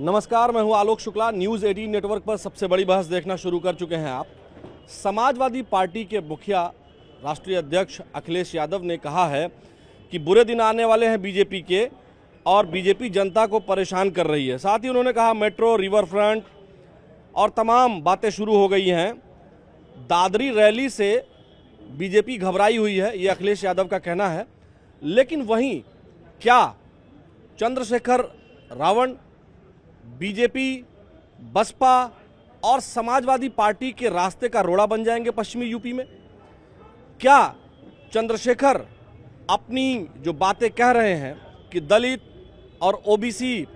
नमस्कार, मैं हूं आलोक शुक्ला। न्यूज़ 18 नेटवर्क पर सबसे बड़ी बहस देखना शुरू कर चुके हैं आप। समाजवादी पार्टी के मुखिया राष्ट्रीय अध्यक्ष अखिलेश यादव ने कहा है कि बुरे दिन आने वाले हैं बीजेपी के और बीजेपी जनता को परेशान कर रही है। साथ ही उन्होंने कहा मेट्रो, रिवर फ्रंट और तमाम बातें शुरू हो गई हैं। दादरी रैली से बीजेपी घबराई हुई है, ये अखिलेश यादव का कहना है। लेकिन वहीं क्या चंद्रशेखर रावण बीजेपी, बसपा और समाजवादी पार्टी के रास्ते का रोड़ा बन जाएंगे पश्चिमी यूपी में? क्या चंद्रशेखर अपनी जो बातें कह रहे हैं कि दलित और ओबीसी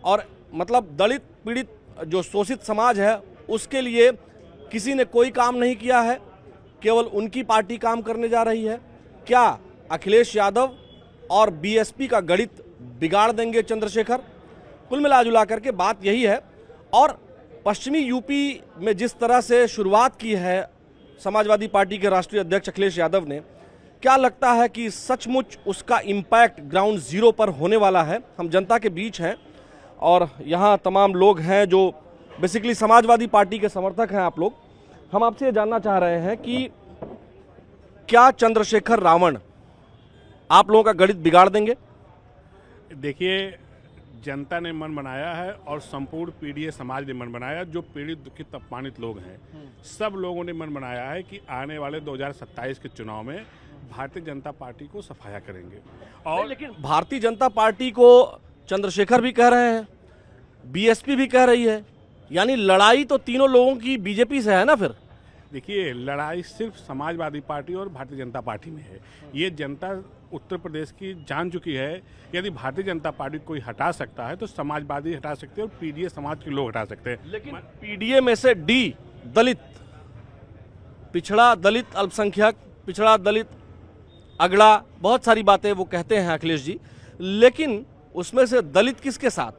और मतलब दलित पीड़ित जो शोषित समाज है उसके लिए किसी ने कोई काम नहीं किया है, केवल उनकी पार्टी काम करने जा रही है? क्या अखिलेश यादव और बीएसपी का गणित बिगाड़ देंगे चंद्रशेखर? कुल मिला करके बात यही है। और पश्चिमी यूपी में जिस तरह से शुरुआत की है समाजवादी पार्टी के राष्ट्रीय अध्यक्ष अखिलेश यादव ने, क्या लगता है कि सचमुच उसका इम्पैक्ट ग्राउंड जीरो पर होने वाला है? हम जनता के बीच हैं और यहाँ तमाम लोग हैं जो बेसिकली समाजवादी पार्टी के समर्थक हैं। आप लोग, हम आपसे ये जानना चाह रहे हैं कि क्या चंद्रशेखर रावण आप लोगों का गणित बिगाड़ देंगे? देखिए, जनता ने मन बनाया है और संपूर्ण पीड़ित समाज ने मन बनाया। जो पीड़ित, दुखित, अपमानित लोग हैं, सब लोगों ने मन बनाया है कि आने वाले 2027 के चुनाव में भारतीय जनता पार्टी को सफाया करेंगे। और लेकिन भारतीय जनता पार्टी को चंद्रशेखर भी कह रहे हैं, बीएसपी भी कह रही है, यानी लड़ाई तो तीनों लोगों की बीजेपी से है ना? फिर देखिए, लड़ाई सिर्फ समाजवादी पार्टी और भारतीय जनता पार्टी में है। ये जनता उत्तर प्रदेश की जान चुकी है। यदि भारतीय जनता पार्टी कोई हटा सकता है तो समाजवादी हटा सकते हैं और पीडीए समाज के लोग हटा सकते हैं। लेकिन पीडीए में से डी, दलित, पिछड़ा दलित अल्पसंख्यक, पिछड़ा दलित अगड़ा, बहुत सारी बातें वो कहते हैं अखिलेश जी। लेकिन उसमें से दलित किसके साथ?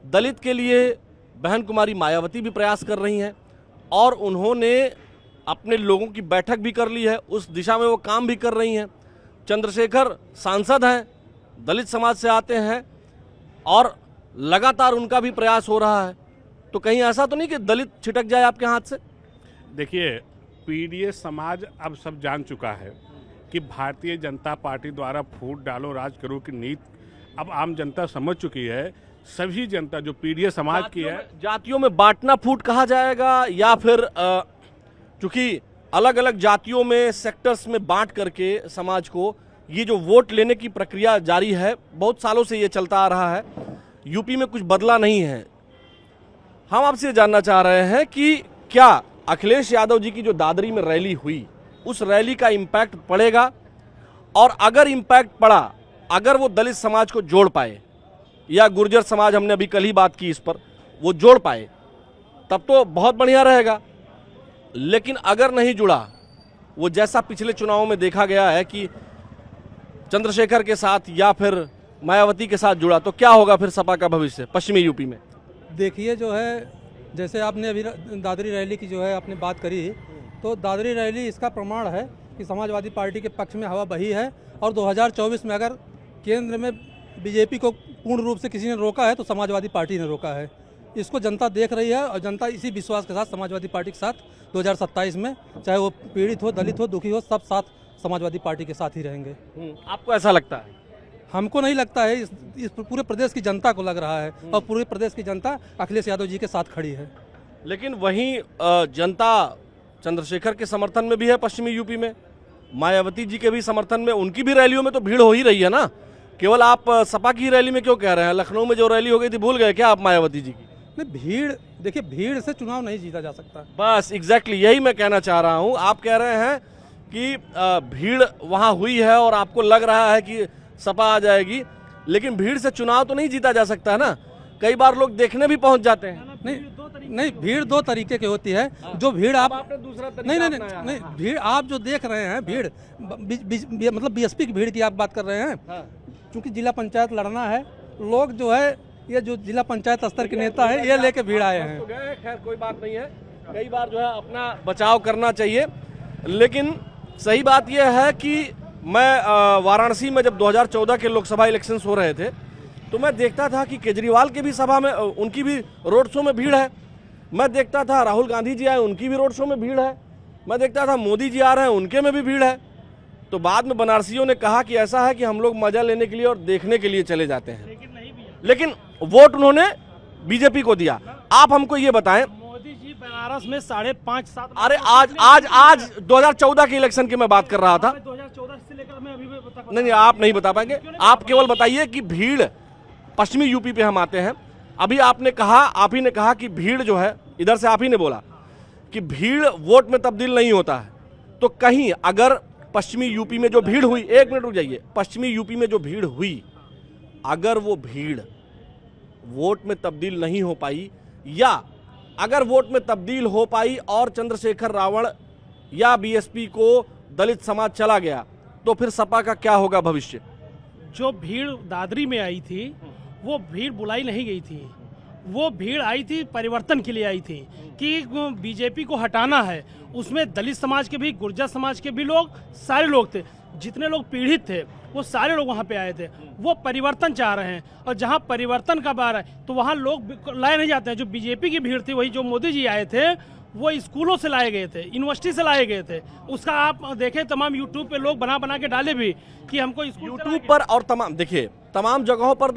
दलित के लिए बहन कुमारी मायावती भी प्रयास कर रही हैं और उन्होंने अपने लोगों की बैठक भी कर ली है, उस दिशा में वो काम भी कर रही हैं। चंद्रशेखर सांसद हैं, दलित समाज से आते हैं और लगातार उनका भी प्रयास हो रहा है। तो कहीं ऐसा तो नहीं कि दलित छिटक जाए आपके हाथ से? देखिए, पीडीए समाज अब सब जान चुका है कि भारतीय जनता पार्टी द्वारा फूट डालो राज करो की नीति अब आम जनता समझ चुकी है। सभी जनता जो पीडीए समाज की है, जातियों में बांटना फूट कहा जाएगा या फिर चूंकि अलग अलग जातियों में, सेक्टर्स में बांट करके समाज को ये जो वोट लेने की प्रक्रिया जारी है, बहुत सालों से ये चलता आ रहा है, यूपी में कुछ बदला नहीं है। हम आपसे जानना चाह रहे हैं कि क्या अखिलेश यादव जी की जो दादरी में रैली हुई, उस रैली का इम्पैक्ट पड़ेगा? और अगर इम्पैक्ट पड़ा, अगर वो दलित समाज को जोड़ पाए या गुर्जर समाज, हमने अभी कल ही बात की इस पर, वो जोड़ पाए, तब तो बहुत बढ़िया रहेगा। लेकिन अगर नहीं जुड़ा, वो जैसा पिछले चुनावों में देखा गया है कि चंद्रशेखर के साथ या फिर मायावती के साथ जुड़ा, तो क्या होगा फिर सपा का भविष्य पश्चिमी यूपी में? देखिए, जो है जैसे आपने अभी दादरी रैली की जो है आपने बात करी, तो दादरी रैली इसका प्रमाण है कि समाजवादी पार्टी के पक्ष में हवा बही है। और 2024 में अगर केंद्र में बीजेपी को पूर्ण रूप से किसी ने रोका है तो समाजवादी पार्टी ने रोका है। इसको जनता देख रही है और जनता इसी विश्वास के साथ समाजवादी पार्टी के साथ 2027 में, चाहे वो पीड़ित हो, दलित हो, दुखी हो, सब साथ समाजवादी पार्टी के साथ ही रहेंगे। आपको ऐसा लगता है? हमको नहीं लगता है, इस पूरे प्रदेश की जनता को लग रहा है और पूरे प्रदेश की जनता अखिलेश यादव जी के साथ खड़ी है। लेकिन वहीं जनता चंद्रशेखर के समर्थन में भी है पश्चिमी यूपी में, मायावती जी के भी समर्थन में। उनकी भी रैलियों में तो भीड़ हो ही रही है ना। केवल आप सपा की रैली में क्यों कह रहे हैं? लखनऊ में जो रैली हो गई थी, भूल गए क्या आप मायावती जी की? नहीं, भीड़, देखिए, भीड़ से चुनाव नहीं जीता जा सकता। बस एग्जैक्टली यही मैं कहना चाह रहा हूं। आप कह रहे हैं कि भीड़ वहां हुई है और आपको लग रहा है कि सपा आ जाएगी, लेकिन भीड़ से चुनाव तो नहीं जीता जा सकता है ना। कई बार लोग देखने भी पहुंच जाते हैं। नहीं, भीड़ दो तरीके की होती है। जो भीड़ आपने दूसरा तरीका अपनाया। नहीं, भीड़ आप जो देख रहे हैं, भीड़ मतलब बीएसपी की भीड़ की आप बात कर रहे हैं। क्योंकि जिला पंचायत लड़ना है, लोग जो है ये जो जिला पंचायत स्तर के नेता है ये लेके भीड़ आए हैं। खैर कोई बात नहीं है, कई बार जो है अपना बचाव करना चाहिए। लेकिन सही बात यह है कि मैं वाराणसी में जब 2014 के लोकसभा इलेक्शंस हो रहे थे तो मैं देखता था कि केजरीवाल के भी सभा में, उनकी भी रोड शो में भीड़ है। मैं देखता था राहुल गांधी जी आए, उनकी भी रोड शो में भीड़ है। मैं देखता था मोदी जी आ रहे हैं, उनके में भी भीड़ है। तो बाद में बनारसियों ने कहा कि ऐसा है कि हम लोग मजा लेने के लिए और देखने के लिए चले जाते हैं, लेकिन वोट उन्होंने बीजेपी को दिया। आप हमको ये बताएं, मोदी जी बनारस में 5.5-7। अरे आज 2014 के इलेक्शन की मैं बात कर रहा था। 2014 से लेकर मैं अभी तक नहीं, आप नहीं बता पाएंगे। आप केवल बताइए कि भीड़, पश्चिमी यूपी पे हम आते हैं। अभी आपने कहा, आप ही ने कहा कि भीड़ जो है, इधर से आप ही ने बोला कि भीड़ वोट में तब्दील नहीं होता है। तो कहीं अगर पश्चिमी यूपी में जो भीड़ हुई, एक मिनट रुक जाइए, पश्चिमी यूपी में जो भीड़ हुई, अगर वो भीड़ वोट में तब्दील नहीं हो पाई, या अगर वोट में तब्दील हो पाई और चंद्रशेखर रावण या बीएसपी को दलित समाज चला गया, तो फिर सपा का क्या होगा भविष्य? जो भीड़ दादरी में आई थी वो भीड़ बुलाई नहीं गई थी, वो भीड़ आई थी परिवर्तन के लिए आई थी कि बीजेपी को हटाना है। उसमें दलित समाज के भी, गुर्जर समाज के भी लोग, सारे लोग थे। जितने लोग पीड़ित थे वो सारे लोग वहाँ पे आए थे। वो परिवर्तन चाह रहे हैं, और जहाँ परिवर्तन का बार है तो वहाँ लोग लाए नहीं जाते हैं। जो बीजेपी की भीड़ थी, वही जो मोदी जी आए थे, वो स्कूलों से लाए गए थे, यूनिवर्सिटी से लाए गए थे। उसका आप देखें, तमाम यूट्यूब पे लोग बना के डाले भी कि हमको यूट्यूब पर और तमाम, देखिए तमाम जगहों पर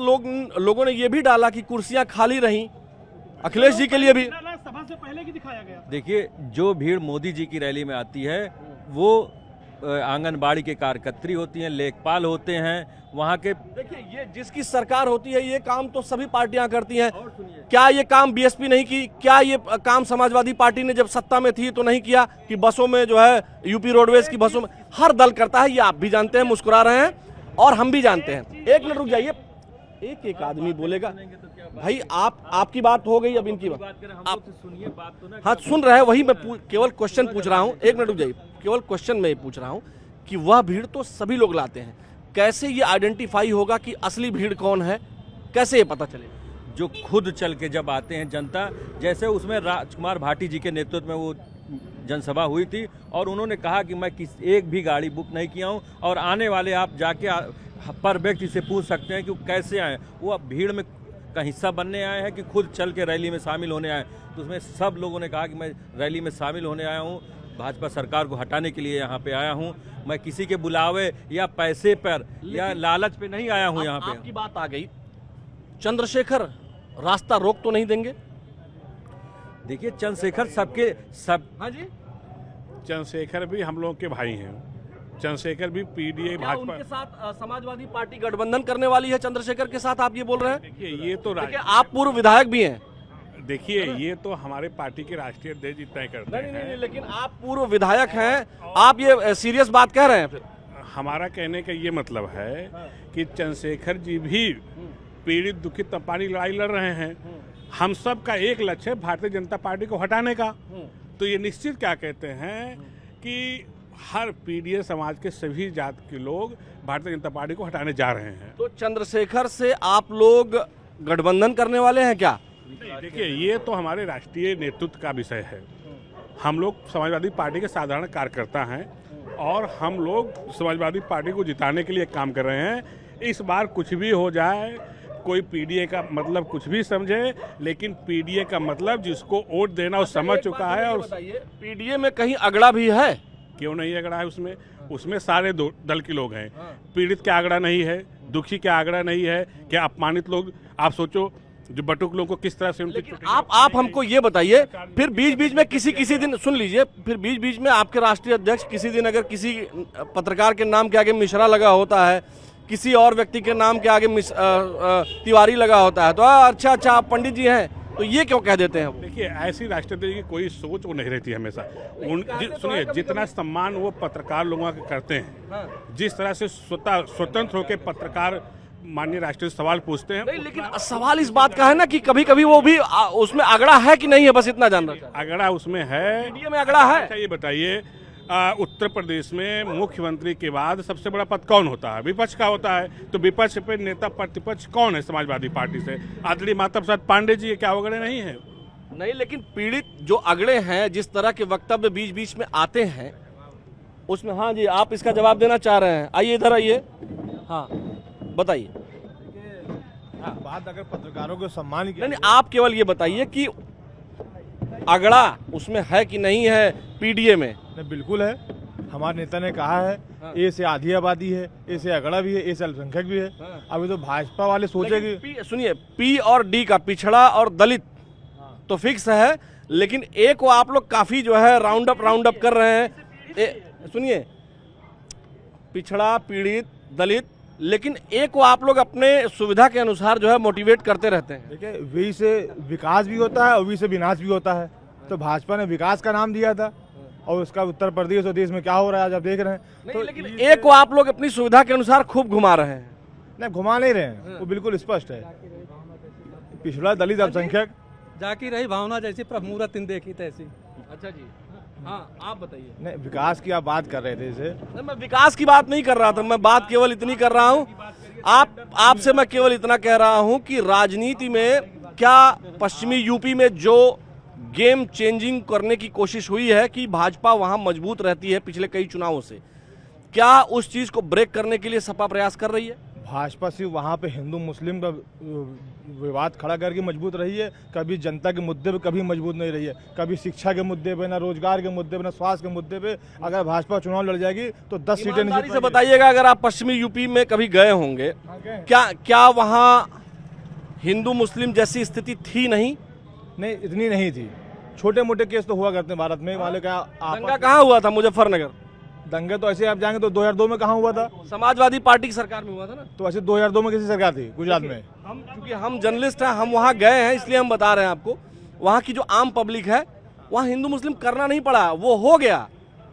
लोगों ने ये भी डाला कि कुर्सियां खाली रहीं, अखिलेश जी के लिए भी। सभा से पहले की दिखाया गया। देखिए, जो भीड़ मोदी जी की रैली में आती है वो आंगनबाड़ी के कार्यकर्त्री होती हैं, लेखपाल होते हैं वहाँ के। देखिए, ये जिसकी सरकार होती है, ये काम तो सभी पार्टियां करती हैं। क्या ये काम बीएसपी नहीं की? क्या ये काम समाजवादी पार्टी ने जब सत्ता में थी तो नहीं किया कि बसों में जो है, यूपी रोडवेज की बसों में हर दल करता है? ये आप भी जानते हैं, मुस्कुरा रहे हैं, और हम भी जानते हैं। एक मिनट रुक जाइए, एक आदमी बोलेगा। भाई आपकी बात हो गई, अब इनकी बात आप सुनिए, बात तो ना। हाँ, सुन रहे हैं, वही मैं केवल क्वेश्चन पूछ रहा हूँ। एक मिनट रुक जाइए, केवल क्वेश्चन मैं पूछ रहा हूँ कि वह भीड़ तो सभी लोग लाते हैं, कैसे ये आइडेंटिफाई होगा कि असली भीड़ कौन है? कैसे ये पता चलेगा? जो खुद चल के जब आते हैं जनता, जैसे उसमें राजकुमार भाटी जी के नेतृत्व में वो जनसभा हुई थी, और उन्होंने कहा कि मैं एक भी गाड़ी बुक नहीं किया हूँ, और आने वाले आप जाके पर व्यक्ति से पूछ सकते हैं कि वो कैसे आए। वो अब भीड़ में का हिस्सा बनने आए हैं कि खुद चल के रैली में शामिल होने आए। तो उसमें सब लोगों ने कहा कि मैं रैली में शामिल होने आया हूँ, भाजपा सरकार को हटाने के लिए यहाँ पे आया हूँ, मैं किसी के बुलावे या पैसे पर या लालच पे नहीं आया हूँ यहाँ पे। आपकी बात आ गई, चंद्रशेखर रास्ता रोक तो नहीं देंगे? देखिए, चंद्रशेखर सब हाँ जी, चंद्रशेखर भी हम लोग के भाई हैं। चंद्रशेखर भी पीडीए क्या भाजपा। उनके साथ समाजवादी पार्टी गठबंधन करने वाली है चंद्रशेखर के साथ, आप ये बोल रहे हैं? देखिए, ये तो देखिए, आप पूर्व विधायक भी हैं। देखिए, ये तो हमारे पार्टी के राष्ट्रीय अध्यक्ष जी तय करते नहीं, हैं। लेकिन आप पूर्व विधायक हैं, आप ये सीरियस बात कह रहे हैं फिर? हमारा कहने का ये मतलब है कि चंद्रशेखर जी भी पीड़ित, दुखित, तपानी लड़ाई लड़ रहे हैं। हम सब का एक लक्ष्य है भारतीय जनता पार्टी को हटाने का। तो ये निश्चित क्या कहते हैं कि हर पीडीए समाज के सभी जात के लोग भारतीय जनता पार्टी को हटाने जा रहे हैं। तो चंद्रशेखर से आप लोग गठबंधन करने वाले हैं क्या? देखिए, ये तो हमारे राष्ट्रीय नेतृत्व का विषय है। हम लोग समाजवादी पार्टी के साधारण कार्यकर्ता हैं, और हम लोग समाजवादी पार्टी को जिताने के लिए काम कर रहे हैं। इस बार कुछ भी हो जाए, कोई पीडीए का मतलब कुछ भी समझे, लेकिन पीडीए का मतलब जिसको वोट देना वो समझ चुका है। और पीडीए में कहीं अगड़ा भी है? क्यों नहीं अगड़ा है? उसमें सारे दल के लोग हैं। पीड़ित क्या आंकड़ा नहीं है, दुखी क्या आंकड़ा नहीं है, क्या अपमानित लोग? आप सोचो, जो बटुक लोगों को किस तरह से उनकी। आप हमको ये बताइए, फिर बीच बीच में किसी दिन, सुन लीजिए, फिर बीच बीच में आपके राष्ट्रीय अध्यक्ष किसी दिन अगर किसी पत्रकार के नाम के आगे मिश्रा लगा होता है, किसी और व्यक्ति के नाम के आगे तिवारी लगा होता है, तो अच्छा आप पंडित जी हैं, तो ये क्यों कह देते हैं? देखिए, ऐसी राष्ट्रीय अध्यक्ष की कोई सोच वो नहीं रहती हमेशा। सुनिए, जितना सम्मान वो पत्रकार लोगों का करते हैं, जिस तरह से स्वतंत्र होकर पत्रकार माननीय राष्ट्रीय सवाल पूछते हैं। नहीं, लेकिन सवाल इस बात का है ना कि कभी कभी वो भी उसमें अगड़ा है कि नहीं है, बस इतना जानना चाहता हूं। अगड़ा उसमें है, मीडिया में अगड़ा है। अच्छा, ये बताइए, उत्तर प्रदेश में मुख्यमंत्री के बाद सबसे बड़ा पद कौन होता है? विपक्ष का होता है। तो विपक्ष पे नेता प्रतिपक्ष कौन है समाजवादी पार्टी से? आदरणीय माता प्रसाद पांडे जी, क्या अगड़े नहीं है? नहीं, लेकिन पीड़ित जो अगड़े हैं, जिस तरह के वक्तव्य बीच बीच में आते हैं उसमें। हाँ जी, आप इसका जवाब देना चाह रहे हैं, आइए इधर आइए। हाँ, बताइए। बात अगर पत्रकारों को सम्मान किया नहीं, आप केवल ये बताइए कि अगड़ा उसमें है कि नहीं है पीडीए में? नहीं, बिल्कुल है। हमारे नेता ने कहा है ए से आधी आबादी है, ए से अगड़ा भी है, ए से अल्पसंख्यक भी है। अभी तो भाजपा वाले सोचे कि सुनिए, पी और डी का, पिछड़ा और दलित तो फिक्स है, लेकिन ए को आप लोग काफी जो है राउंड अप कर रहे हैं। सुनिए, पिछड़ा, पीड़ित, दलित, लेकिन ए को आप लोग अपने सुविधा के अनुसार जो है मोटिवेट करते रहते हैं। देखिए, वी से विकास भी होता है और वी से विनाश भी होता है। तो भाजपा ने विकास का नाम दिया था और उसका उत्तर प्रदेश और देश में क्या हो रहा है आज आप देख रहे हैं। तो लेकिन ए को आप लोग अपनी सुविधा के अनुसार खूब घुमा रहे हैं। नहीं, घुमा नहीं रहे हैं, वो बिल्कुल स्पष्ट है। पिछड़ा, दलित, अल्पसंख्यक। जाकी रही भावना जैसी प्रभु मूरत इन देखी तैसी। अच्छा जी, हाँ आप बताइए। नहीं, विकास की आप बात कर रहे थे इसे। नहीं, मैं विकास की बात नहीं कर रहा था, मैं बात केवल इतनी कर रहा हूँ, आपसे मैं केवल इतना कह रहा हूँ कि राजनीति में क्या पश्चिमी यूपी में जो गेम चेंजिंग करने की कोशिश हुई है कि भाजपा वहां मजबूत रहती है पिछले कई चुनावों से, क्या उस चीज को ब्रेक करने के लिए सपा प्रयास कर रही है? भाजपा सिर्फ वहाँ पे हिंदू मुस्लिम का विवाद खड़ा करके मजबूत रही है, कभी जनता के मुद्दे पे कभी मजबूत नहीं रही है। कभी शिक्षा के मुद्दे पे, ना रोजगार के मुद्दे पे, ना स्वास्थ्य के मुद्दे पे। अगर भाजपा चुनाव लड़ जाएगी तो 10 सीटें ईमानदारी से बताइएगा, अगर आप पश्चिमी यूपी में कभी गए होंगे, क्या वहाँ हिंदू मुस्लिम जैसी स्थिति थी? नहीं, इतनी नहीं थी। छोटे मोटे केस तो हुआ करते हैं भारत में। वाले का दंगा कहाँ हुआ था? मुजफ्फरनगर। दंगे तो ऐसे आप जाएंगे तो 2002 में कहाँ हुआ था? समाजवादी पार्टी की सरकार में हुआ था ना। तो ऐसे 2002 में किसी सरकार थी गुजरात में? क्योंकि हम जर्नलिस्ट हैं, हम वहाँ गए हैं, इसलिए हम बता रहे हैं आपको। वहाँ की जो आम पब्लिक है, वहाँ हिंदू मुस्लिम करना नहीं पड़ा, वो हो गया।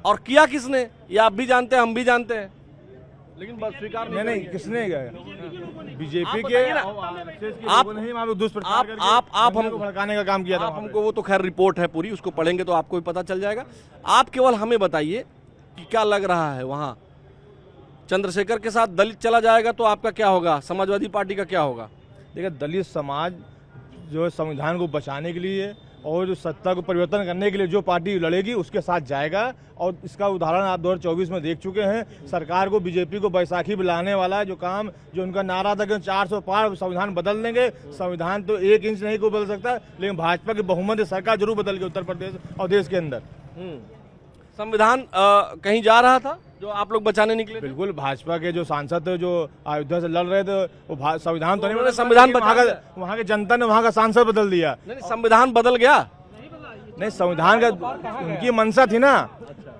और किया किसने, ये आप भी जानते हैं, हम भी जानते हैं, लेकिन बस स्वीकार नहीं, किसने गया? बीजेपी के आप हमको भड़काने का काम किया था। आप हमको, वो तो खैर रिपोर्ट है पूरी, उसको पढ़ेंगे तो आपको भी पता चल जाएगा। आप केवल हमें बताइए कि क्या लग रहा है वहाँ चंद्रशेखर के साथ दलित चला जाएगा तो आपका क्या होगा, समाजवादी पार्टी का क्या होगा? देखिए, दलित समाज जो संविधान को बचाने के लिए और जो सत्ता को परिवर्तन करने के लिए जो पार्टी लड़ेगी उसके साथ जाएगा। और इसका उदाहरण आप 2024 में देख चुके हैं। सरकार को, बीजेपी को बैसाखी में लाने वाला जो काम, जो उनका नारा था कि 400 पार संविधान बदल देंगे। संविधान तो 1 इंच नहीं को बदल सकता, लेकिन भाजपा की बहुमत सरकार जरूर बदल गई उत्तर प्रदेश और देश के अंदर। संविधान कहीं जा रहा था जो आप लोग बचाने निकले थे? बिल्कुल, भाजपा के जो सांसद थे जो अयोध्या से लड़ रहे थे, वो संविधान तो नहीं उन्होंने संविधान वहाँ के जनता ने वहाँ का सांसद बदल दिया। नहीं, संविधान बदल गया। नहीं, संविधान का उनकी मंशा थी ना,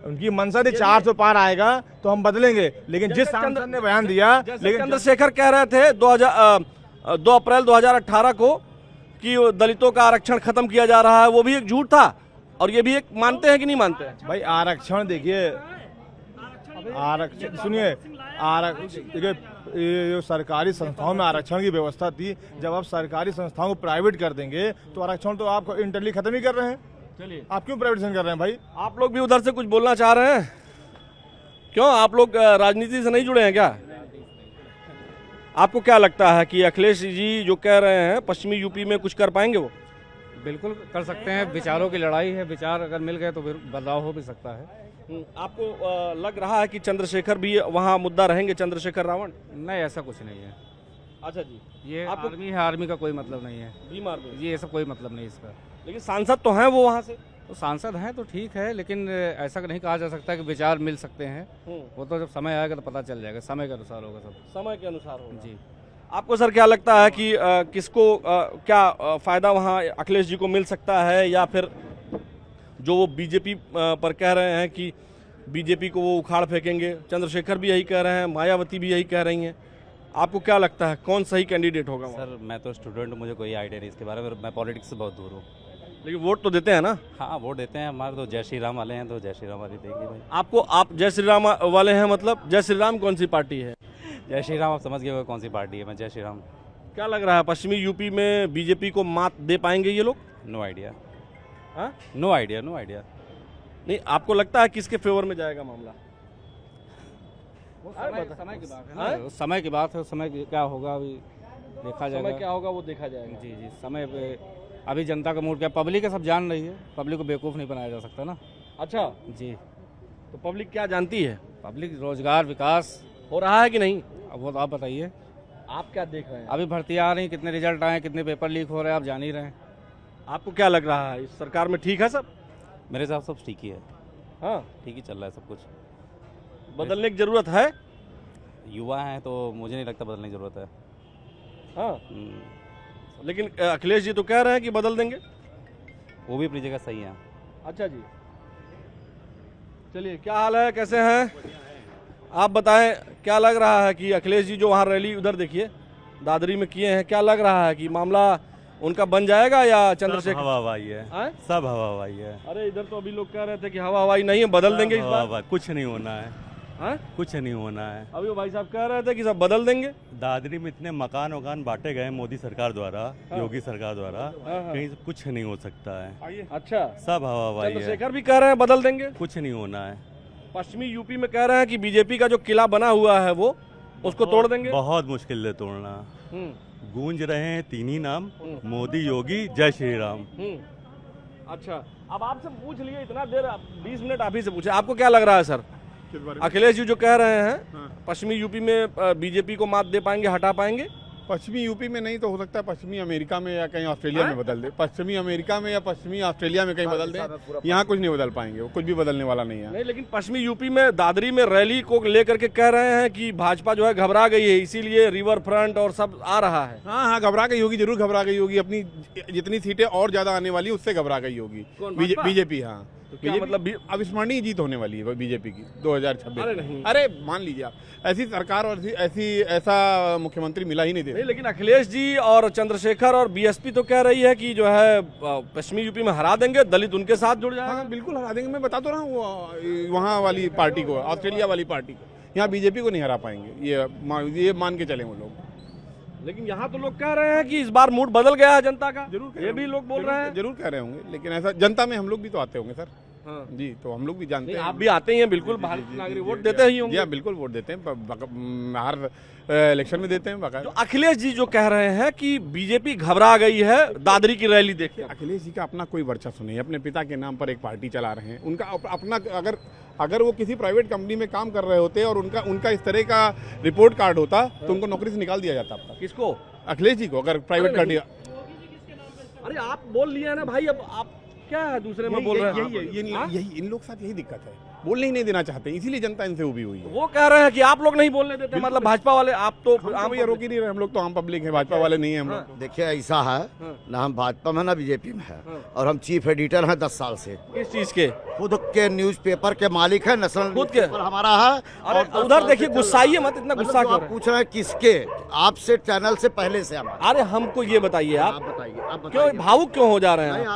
उनकी मंशा थी 400 पार आएगा तो हम बदलेंगे। लेकिन जिस सांसद ने बयान दिया, लेकिन चंद्रशेखर कह रहे थे 2 अप्रैल 2018 को कि दलितों का आरक्षण खत्म किया जा रहा है, वो भी एक झूठ था। और ये भी एक मानते हैं कि नहीं मानते हैं? भाई, आरक्षण देखिए, आरक्षण सुनिए, आरक्षण देखिए, ये जो सरकारी संस्थाओं में आरक्षण की व्यवस्था थी, जब आप सरकारी संस्थाओं को प्राइवेट कर देंगे तो आरक्षण तो आप इंटरली खत्म ही कर रहे हैं। चलिए, आप क्यों प्राइवेटाइजेशन कर रहे हैं भाई? आप लोग भी उधर से कुछ बोलना चाह रहे हैं? क्यों, आप लोग राजनीति से नहीं जुड़े हैं क्या? आपको क्या लगता है कि अखिलेश जी जो कह रहे हैं पश्चिमी यूपी में कुछ कर पाएंगे? वो बिल्कुल कर सकते हैं। विचारों की लड़ाई है, विचार अगर मिल गए तो फिर बदलाव हो भी सकता है। आपको लग रहा है कि चंद्रशेखर भी वहाँ मुद्दा रहेंगे, चंद्रशेखर रावण? नहीं, ऐसा कुछ नहीं है। अच्छा जी, ये आपको आर्मी है, आर्मी का कोई मतलब नहीं है। बीमार में, ये सब कोई मतलब नहीं इसका। लेकिन सांसद तो हैं वो वहाँ से। तो सांसद हैं तो ठीक है, लेकिन ऐसा नहीं कहा जा सकता कि विचार मिल सकते हैं। वो तो जब समय आएगा तो पता चल जाएगा, समय के अनुसार होगा सब। समय के अनुसार होगा जी। आपको सर क्या लगता है कि किसको क्या फायदा वहाँ अखिलेश जी को मिल सकता है, या फिर जो वो बीजेपी पर कह रहे हैं कि बीजेपी को वो उखाड़ फेंकेंगे? चंद्रशेखर भी यही कह रहे हैं, मायावती भी यही कह रही हैं। आपको क्या लगता है कौन सही कैंडिडेट होगा वहाँ? सर, मैं तो स्टूडेंट हूँ, मुझे कोई आइडिया नहीं इसके बारे में। मैं पॉलिटिक्स से बहुत दूर हूँ। लेकिन वोट तो देते हैं ना? हाँ, वोट देते हैं। हमारे तो जय श्री राम वाले हैं, तो जय श्री राम वाले देंगे भाई। आप जय श्री राम वाले हैं, मतलब जय श्री राम कौन सी पार्टी है? जय श्री राम आप समझ गए कौन सी पार्टी है। मैं जय श्री राम। क्या लग रहा है पश्चिमी यूपी में बीजेपी को मात दे पाएंगे ये लोग? No idea. हाँ, नो आइडिया, नो आइडिया। नहीं, आपको लगता है किसके फेवर में जाएगा मामला? समय की बात है ना, समय की बात है। समय क्या होगा अभी देखा जाएगा। समय क्या होगा वो देखा जाएगा। जी जी, समय पे अभी जनता का मूड क्या, पब्लिक है सब जान रही है। पब्लिक को बेवकूफ़ नहीं बनाया जा सकता ना। अच्छा जी, तो पब्लिक क्या जानती है? पब्लिक रोजगार विकास हो रहा है कि नहीं? अब वो तो आप बताइए। आप क्या देख रहे हैं? अभी भर्तियाँ आ रही, कितने रिजल्ट आए, कितने पेपर लीक हो रहे हैं, आप जान ही रहे हैं। आपको क्या लग रहा है, इस सरकार में ठीक है सब? मेरे हिसाब से सब ठीक ही है, हाँ, ठीक ही चल रहा है सब कुछ। बदलने की जरूरत है? युवा हैं तो मुझे नहीं लगता बदलने की ज़रूरत है। हाँ, हम्म, लेकिन अखिलेश जी तो कह रहे हैं कि बदल देंगे। वो भी अपनी जगह सही है। अच्छा जी, चलिए, क्या हाल है, कैसे हैं आप? बताएं, क्या लग रहा है कि अखिलेश जी जो वहाँ रैली उधर देखिए दादरी में किए हैं, क्या लग रहा है कि मामला उनका बन जाएगा या चंद्रशेखर? हवा हवाई है, आए? सब हवा हवाई है। अरे इधर तो अभी लोग कह रहे थे कि हवा हवाई नहीं है, बदल देंगे इस बार। कुछ नहीं होना है, हाँ? कुछ नहीं होना है। अभी वो भाई साहब कह रहे थे कि सब बदल देंगे। दादरी में इतने मकान वकान बांटे गए मोदी सरकार द्वारा, हाँ। योगी सरकार द्वारा, हाँ, हाँ। कहीं से कुछ नहीं हो सकता है। अच्छा, सब हवा हवाई है, चंद्रशेखर भी कह रहे हैं बदल देंगे। कुछ नहीं होना है। पश्चिमी यूपी में कह रहे हैं कि बीजेपी का जो किला बना हुआ है वो उसको तोड़ देंगे। बहुत मुश्किल है तोड़ना। हम्म, गूंज रहे हैं तीन ही नाम, मोदी, योगी, जय श्री राम। अच्छा, अब आपसे पूछ लिए, इतना देर 20 मिनट आप ही से पूछे, आपको क्या लग रहा है सर? अखिलेश जी जो कह रहे हैं पश्चिमी यूपी में बीजेपी को मात दे पाएंगे, हटा पाएंगे? पश्चिमी यूपी में नहीं तो हो सकता है पश्चिमी अमेरिका में या कहीं ऑस्ट्रेलिया में बदल दे। पश्चिमी अमेरिका में या पश्चिमी ऑस्ट्रेलिया में कहीं बदल दे, यहाँ कुछ नहीं बदल पाएंगे, वो कुछ भी बदलने वाला नहीं है। नहीं, लेकिन पश्चिमी यूपी में दादरी में रैली को लेकर के कह रहे हैं कि भाजपा जो है घबरा गई है, इसीलिए रिवर फ्रंट और सब आ रहा है। हाँ हाँ, घबरा गई होगी, जरूर घबरा गई होगी। अपनी जितनी सीटें और ज्यादा आने वाली उससे घबरा गई होगी बीजेपी। हाँ, क्या मतलब अविस्मरणीय जीत होने वाली है बीजेपी की 2026। अरे नहीं। अरे मान लीजिए आप, ऐसी सरकार और ऐसा मुख्यमंत्री मिला ही नहीं दे। नहीं, लेकिन अखिलेश जी और चंद्रशेखर और बीएसपी तो कह रही है कि जो है पश्चिमी यूपी में हरा देंगे, दलित उनके साथ जुड़ जाएगा। हाँ बिल्कुल हरा देंगे, मैं बता तो रहा हूँ वहाँ वाली पार्टी को, ऑस्ट्रेलिया वाली पार्टी को। यहाँ बीजेपी को नहीं हरा पाएंगे, ये मान के चले वो लोग। लेकिन यहाँ तो लोग कह रहे हैं कि इस बार मूड बदल गया है जनता का। जरूर ये भी लोग बोल रहे हैं। जरूर कह रहे होंगे, लेकिन ऐसा जनता में हम लोग भी तो आते होंगे सर। हाँ। जी, तो हम लोग भी जानते हैं। आप भी आते ही हैं, बिल्कुल, भारतीय नागरिक वोट देते ही होंगे। जी, बिल्कुल वोट देते हैं, हर इलेक्शन में देते हैं। तो अखिलेश जी जो कह रहे हैं कि बीजेपी घबरा गई है दादरी की रैली देख के। अखिलेश जी का अपना कोई वर्चस्व नहीं है, अपने पिता के नाम पर एक पार्टी चला रहे हैं। उनका अपना अगर वो किसी प्राइवेट कंपनी में काम कर रहे होते और उनका इस तरह का रिपोर्ट कार्ड होता तो उनको नौकरी से निकाल दिया जाता। अब किसको? अखिलेश जी को, अगर प्राइवेट गाड़ी। अरे आप बोल लिए ना भाई, अब आप क्या है दूसरे में बोल रहे हैं? यही इन लोग साथ यही दिक्कत है, बोलने ही नहीं देना चाहते, इसीलिए जनता इनसे उभी हुई है। वो कह रहे हैं कि आप लोग नहीं बोलने देते, मतलब भाजपा वाले। आप तो हम भैया रोक ही नहीं रहे, हम लोग तो आम पब्लिक है, भाजपा वाले नहीं है हम लोग। देखिए ऐसा है ना, हम भाजपा में ना बीजेपी में है, और हम चीफ एडिटर हैं 10 साल से। किस चीज के? खुद के न्यूज़पेपर के मालिक है, नेशनल खुद के न्यूज़पेपर हमारा है। अरे उधर देखिए, गुस्साइए मत, इतना गुस्सा क्यों? पूछ रहे हैं किसके? आपसे चैनल से पहले से हमारा। अरे हमको ये बताइए, आप बताइए, आप क्यों भावुक क्यों हो जा रहे हैं?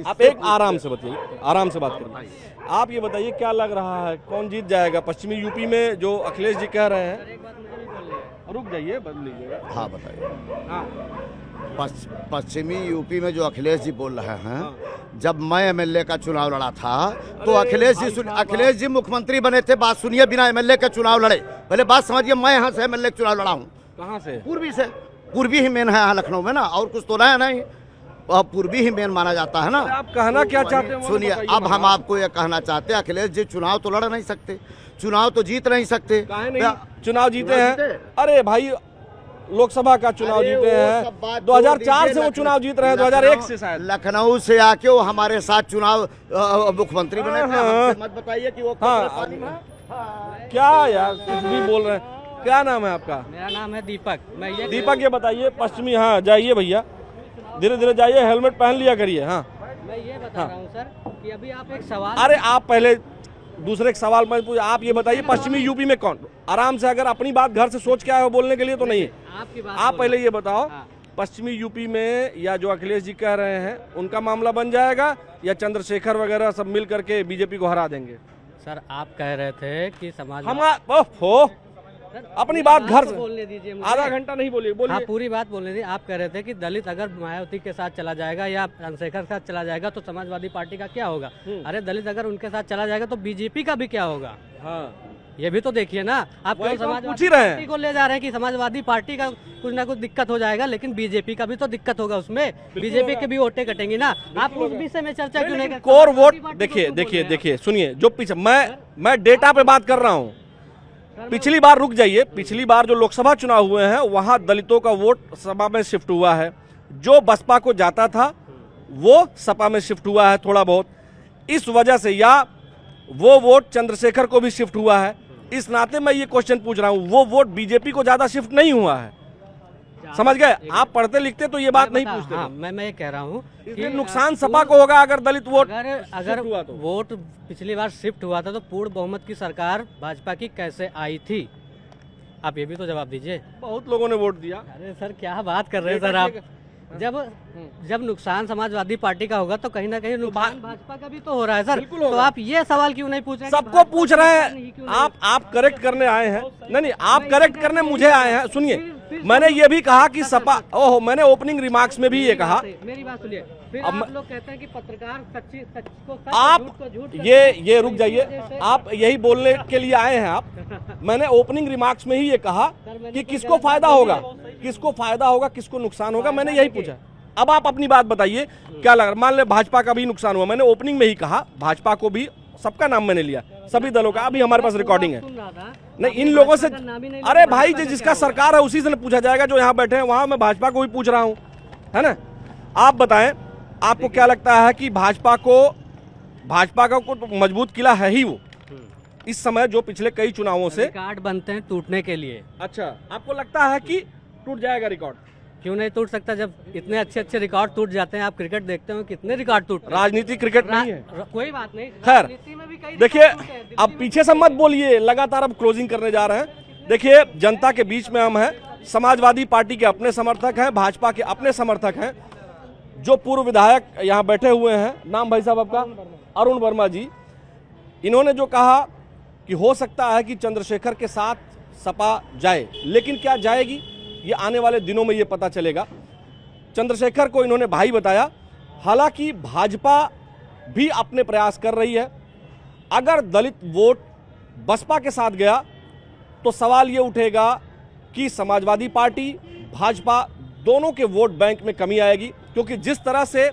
आप एक आराम से बताइए, आराम से बात करिए। आप ये बताइए, क्या लग रहा है कौन जीत जाएगा पश्चिमी यूपी में जो अखिलेश जी कह रहे हैं? रुक जाइए, बदल लीजिएगा। हाँ बताइए। हाँ, पश्चिमी यूपी में जो अखिलेश जी बोल रहे हैं, जब मैं एमएलए का चुनाव लड़ा था तो अखिलेश जी मुख्यमंत्री बने थे। बात सुनिए, बिना एमएलए के चुनाव लड़े। पहले बात समझिए, मैं यहाँ से एमएलए का चुनाव लड़ा हूँ। कहाँ से? पूर्वी से। पूर्वी ही मेन है यहाँ लखनऊ में ना, और कुछ तो है नहीं, पूर्वी ही मेन माना जाता है ना। आप कहना क्या चाहते हैं? सुनिए, अब हम आपको ये कहना चाहते हैं, अखिलेश जी चुनाव तो लड़ नहीं सकते, चुनाव तो जीत नहीं सकते। काहे नहीं? चुनाव जीते हैं। अरे भाई, लोकसभा का चुनाव जीते हैं, 2004 से वो चुनाव जीत रहे हैं, 2001 से शायद। लखनऊ से आके वो हमारे साथ चुनाव मुख्यमंत्री बने थे। हमसे मत बताइए कि वो क्या यार कुछ भी बोल रहे हैं। क्या नाम है आपका? मेरा नाम है दीपक। दीपक, ये बताइए पश्चिमी, हाँ जाइए भैया, धीरे धीरे जाइए, हेलमेट पहन लिया करिए। हाँ, मैं ये बता रहा हूँ सर कि अभी आप एक सवाल। अरे आप पहले दूसरे एक सवाल मैं पूछ, आप ये बताइए पश्चिमी यूपी में कौन? आराम से, अगर अपनी बात घर से सोच के आए हो बोलने के लिए तो नहीं है। आपकी बात आप पहले ये बताओ, पश्चिमी यूपी में या जो अखिलेश जी कह रहे हैं उनका मामला बन जाएगा या चंद्रशेखर वगैरह सब मिल करके बीजेपी को हरा देंगे? सर आप कह रहे थे कि समाज हम अपनी बात घर से बोलने दीजिए मुझे। आधा घंटा नहीं बोलिए, बोलिए। हाँ, पूरी बात बोलने दीजिए। आप कह रहे थे कि दलित अगर मायावती के साथ चला जाएगा या चंद्रशेखर के साथ चला जाएगा तो समाजवादी पार्टी का क्या होगा? अरे दलित अगर उनके साथ चला जाएगा तो बीजेपी का भी क्या होगा? हाँ, ये भी तो देखिए ना। आप पूछ ही समाजवादी रहे हैं पार्टी को ले जा रहे हैं कि समाजवादी पार्टी का कुछ ना कुछ दिक्कत हो जाएगा, लेकिन बीजेपी का भी तो दिक्कत होगा उसमें। बीजेपी के भी वोटें कटेंगी ना। आप उस विषय में चर्चा क्यों नहीं करते? कोर वोट देखिए, सुनिए, जो पीछे मैं डेटा पे बात कर रहा हूँ, पिछली बार, रुक जाइए, पिछली बार जो लोकसभा चुनाव हुए हैं वहां दलितों का वोट सपा में शिफ्ट हुआ है, जो बसपा को जाता था वो सपा में शिफ्ट हुआ है थोड़ा बहुत, इस वजह से, या वो वोट चंद्रशेखर को भी शिफ्ट हुआ है। इस नाते मैं ये क्वेश्चन पूछ रहा हूं, वो वोट बीजेपी को ज्यादा शिफ्ट नहीं हुआ है। समझ गए? आप पढ़ते लिखते तो ये बात नहीं पूछते। हाँ, मैं ये कह रहा हूँ इसलिए नुकसान सपा को होगा अगर दलित वोट अगर हुआ तो। वोट पिछली बार शिफ्ट हुआ था तो पूर्ण बहुमत की सरकार भाजपा की कैसे आई थी? आप ये भी तो जवाब दीजिए। बहुत लोगों ने वोट दिया। अरे सर क्या बात कर रहे हैं सर आप? जब नुकसान समाजवादी पार्टी का होगा तो कहीं ना कहीं नुकसान भाजपा का भी तो हो रहा है सर। तो आप ये सवाल क्यों नहीं पूछ रहे? सबको पूछ रहे हैं। आप करेक्ट करने आए हैं। नहीं, आप करेक्ट करने मुझे आए हैं। सुनिए, मैंने ये भी कहा कि सपा, ओहो, मैंने ओपनिंग रिमार्क्स में भी ये कहा। मेरी बात सुनिए, फिर आप लोग कहते हैं कि पत्रकार सच को सच, आप झूठ को झूठ, ये रुक जाइए, आप यही बोलने के लिए आए हैं आप। मैंने ओपनिंग रिमार्क्स में ही ये कहा कि किसको फायदा होगा, किसको फायदा होगा, किसको नुकसान होगा, मैंने यही पूछा। अब आप अपनी बात बताइए, क्या लग रहा है? मान ले भाजपा का भी नुकसान हुआ, मैंने ओपनिंग में ही कहा, भाजपा को भी, सबका नाम मैंने लिया, सभी दलों का। अभी हमारे पास रिकॉर्डिंग है। नहीं, इन लोगों से, अरे भाई जिसका सरकार है उसी से पूछा जाएगा, जो यहाँ बैठे हैं वहां मैं भाजपा को भी पूछ रहा हूँ, है ना? आप बताएं, आपको क्या लगता है कि भाजपा का तो मजबूत किला है ही वो इस समय, जो पिछले कई चुनावों से रिकॉर्ड बनते हैं टूटने के लिए। अच्छा, आपको लगता है कि टूट जाएगा रिकॉर्ड? क्यों नहीं टूट सकता? जब इतने अच्छे रिकॉर्ड टूट जाते हैं, आप क्रिकेट देखते हो कितने रिकॉर्ड टूट। राजनीति क्रिकेट नहीं है। कोई बात नहीं, खैर देखिए, अब पीछे से मत बोलिए, लगातार अब क्लोजिंग करने जा रहे हैं। देखिए, जनता के बीच में हम हैं, समाजवादी पार्टी के अपने समर्थक हैं, भाजपा के अपने समर्थक हैं। जो पूर्व विधायक यहाँ बैठे हुए हैं, नाम भाई साहब आपका? अरुण वर्मा जी। इन्होंने जो कहा कि हो सकता है कि चंद्रशेखर के साथ सपा जाए, लेकिन क्या जाएगी ये आने वाले दिनों में ये पता चलेगा। चंद्रशेखर को इन्होंने भाई बताया। हालांकि भाजपा भी अपने प्रयास कर रही है। अगर दलित वोट बसपा के साथ गया तो सवाल ये उठेगा कि समाजवादी पार्टी, भाजपा दोनों के वोट बैंक में कमी आएगी, क्योंकि जिस तरह से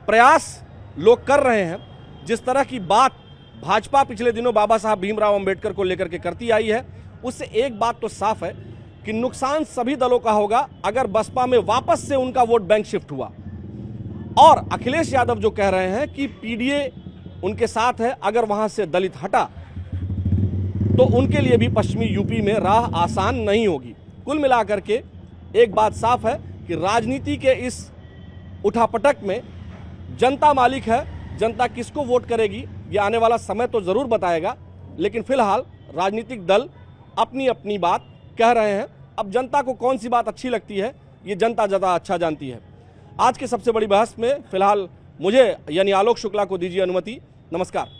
प्रयास लोग कर रहे हैं, जिस तरह की बात भाजपा पिछले दिनों बाबा साहब भीमराव अंबेडकर को लेकर के करती आई है, उससे एक बात तो साफ है कि नुकसान सभी दलों का होगा अगर बसपा में वापस से उनका वोट बैंक शिफ्ट हुआ। और अखिलेश यादव जो कह रहे हैं कि पीडीए उनके साथ है, अगर वहां से दलित हटा तो उनके लिए भी पश्चिमी यूपी में राह आसान नहीं होगी। कुल मिलाकर के एक बात साफ है कि राजनीति के इस उठापटक में जनता मालिक है। जनता किसको वोट करेगी ये आने वाला समय तो जरूर बताएगा, लेकिन फिलहाल राजनीतिक दल अपनी अपनी बात कह रहे हैं। अब जनता को कौन सी बात अच्छी लगती है ये जनता ज़्यादा अच्छा जानती है। आज के सबसे बड़ी बहस में फिलहाल मुझे यानी आलोक शुक्ला को दीजिए अनुमति। नमस्कार।